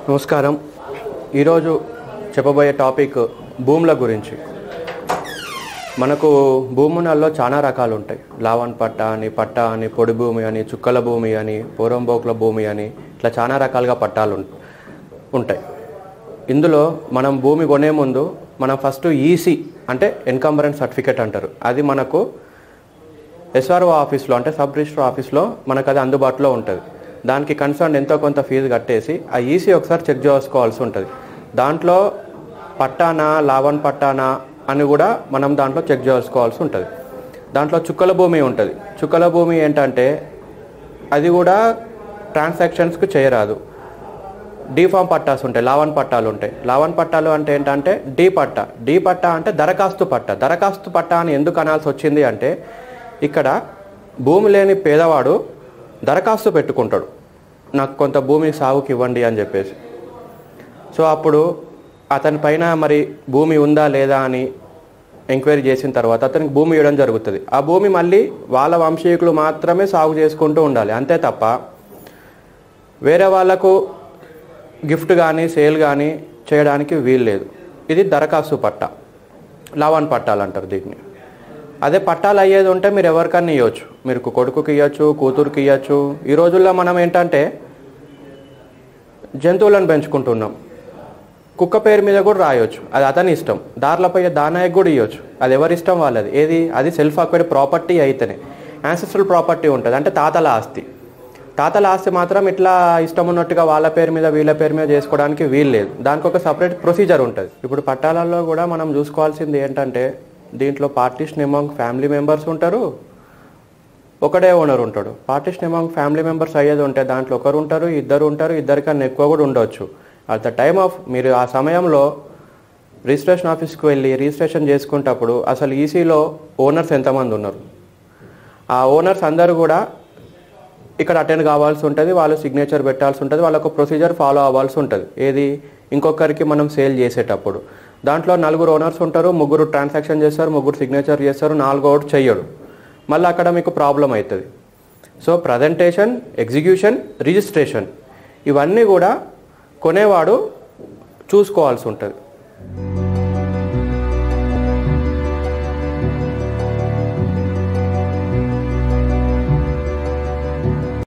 నమస్కారం. ఈరోజు చెప్పబోయే టాపిక్ భూముల గురించి. మనకు భూములలో చాలా రకాలు ఉంటాయి. లావన్ పట్టా అని పొడి భూమి అని, చుక్కల భూమి అని, పోరంబోకుల భూమి అని, ఇట్లా చాలా రకాలుగా పట్టాలు ఉంటాయి. ఇందులో మనం భూమి కొనే ముందు మనం ఫస్ట్ ఈసీ అంటే ఎన్కంబరెన్స్ సర్టిఫికేట్ అంటారు. అది మనకు ఎస్ఆర్ఓ ఆఫీస్లో అంటే సబ్ రిజిస్టర్ ఆఫీస్లో మనకు అది అందుబాటులో ఉంటుంది. దానికి కన్సర్న్ ఎంతో కొంత ఫీజు కట్టేసి ఆ ఈసీ ఒకసారి చెక్ చేసుకోవాల్సి ఉంటుంది. దాంట్లో పట్టానా లావన్ పట్టానా అని కూడా మనం దాంట్లో చెక్ చేసుకోవాల్సి ఉంటుంది. దాంట్లో చుక్కల భూమి ఉంటుంది. చుక్కల భూమి ఏంటంటే అది కూడా ట్రాన్సాక్షన్స్కి చేయరాదు. డీఫామ్ పట్టాస్ ఉంటాయి, లావన్ పట్టాలు ఉంటాయి. లావన్ పట్టాలు అంటే ఏంటంటే డి పట్టా అంటే దరఖాస్తు పట్టా అని ఎందుకు అనాల్సి వచ్చింది అంటే ఇక్కడ భూమి లేని పేదవాడు దరఖాస్తు పెట్టుకుంటాడు, నాకు కొంత భూమి సాగుకి ఇవ్వండి అని చెప్పేసి. సో అప్పుడు అతని పైన మరి భూమి ఉందా లేదా అని ఎంక్వైరీ చేసిన తర్వాత అతనికి భూమి ఇవ్వడం జరుగుతుంది. ఆ భూమి మళ్ళీ వాళ్ళ వంశీకులు మాత్రమే సాగు చేసుకుంటూ ఉండాలి, అంతే తప్ప వేరే వాళ్ళకు గిఫ్ట్ కానీ సేల్ కానీ చేయడానికి వీలు లేదు. ఇది దరఖాస్తు పట్టా, లావన్ పట్టాలు అంటారు దీన్ని. అదే పట్టాలు అయ్యేది ఉంటే మీరు ఎవరికన్నా ఇవ్వచ్చు, మీరు కొడుకుకి ఇవ్వచ్చు, కూతురుకి ఇవ్వచ్చు. ఈ రోజుల్లో మనం ఏంటంటే జంతువులను పెంచుకుంటున్నాం, కుక్క పేరు మీద కూడా రాయొచ్చు, అది అతని ఇష్టం. దారిలోపై దానాయకు కూడా ఇవ్వచ్చు, అది ఎవరి ఇష్టం వాళ్ళది. అది సెల్ఫ్ అక్వైర్డ్ ప్రాపర్టీ అయితేనే. యాన్సెస్ట్రల్ ప్రాపర్టీ ఉంటుంది అంటే తాతల ఆస్తి మాత్రం ఇట్లా ఇష్టం ఉన్నట్టుగా వాళ్ళ పేరు మీద వీళ్ళ పేరు మీద చేసుకోవడానికి వీలు లేదు. దానికి ఒక సపరేట్ ప్రొసీజర్ ఉంటుంది. ఇప్పుడు పట్టాలలో కూడా మనం చూసుకోవాల్సింది ఏంటంటే దీంట్లో పార్టీషన్ అమాంగ్ ఫ్యామిలీ మెంబర్స్ ఉంటారు, ఒకడే ఓనర్ ఉంటాడు. పార్టీషన్ అమాంగ్ ఫ్యామిలీ మెంబర్స్ అయ్యేది ఉంటే దాంట్లో ఒకరు ఉంటారు, ఇద్దరికన్నా ఎక్కువ కూడా ఉండవచ్చు. అట్ ద టైమ్ ఆఫ్ మీరు ఆ సమయంలో రిజిస్ట్రేషన్ ఆఫీస్కి వెళ్ళి రిజిస్ట్రేషన్ చేసుకునేటప్పుడు అసలు ఈసీలో ఓనర్స్ ఎంతమంది ఉన్నారు, ఆ ఓనర్స్ అందరూ కూడా ఇక్కడ అటెండ్ కావాల్సి ఉంటుంది, వాళ్ళు సిగ్నేచర్ పెట్టాల్సి ఉంటుంది, వాళ్ళకు ప్రొసీజర్ ఫాలో అవ్వాల్సి ఉంటుంది. ఇంకొకరికి మనం సేల్ చేసేటప్పుడు దాంట్లో 4 ఓనర్స్ ఉంటారు, 3 ట్రాన్సాక్షన్ చేస్తారు, 3 సిగ్నేచర్ చేస్తారు, 4వ చెయ్యడు. మళ్ళీ అక్కడ మీకు ప్రాబ్లం అవుతుంది. సో ప్రజెంటేషన్, ఎగ్జిక్యూషన్, రిజిస్ట్రేషన్ ఇవన్నీ కూడా కొనేవాడు చూసుకోవాల్సి ఉంటుంది.